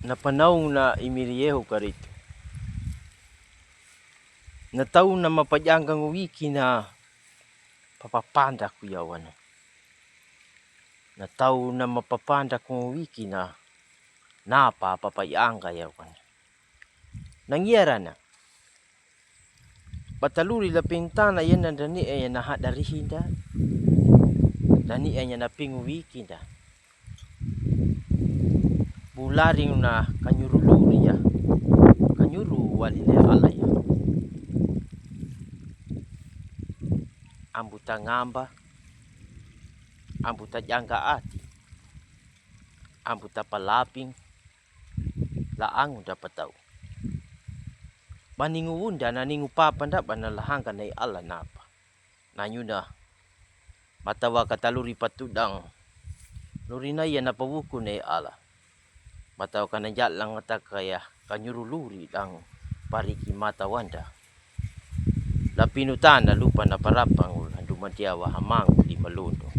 na panahon na imiriyeho ka rito. Na taon na mapadyangang wiki na papapanda ko yawan. Na taon na mapapanda kong wiki na napapapayang kayawan. Nangyara na. Pataluri la pintana yan na dani ay nahadarihin da. Dani ay na pingwiki da. Bularing na kanyuruluri ya. Kanyuru walile alaya. Ambuta ngamba. Ambuta jangka ati. Ambuta palaping. Laang dapat tahu. Baningu unda na ningu papanda banalahanga na ala napa. Nanyuna matawa kataluri patudang. Luri na yan napawuko na ala. Matawa kananjat lang ata kaya kanyuruluri lang pariki mata wanda. Lapinutan na lupa na parapang ulan dumantiawa hamang di malundo.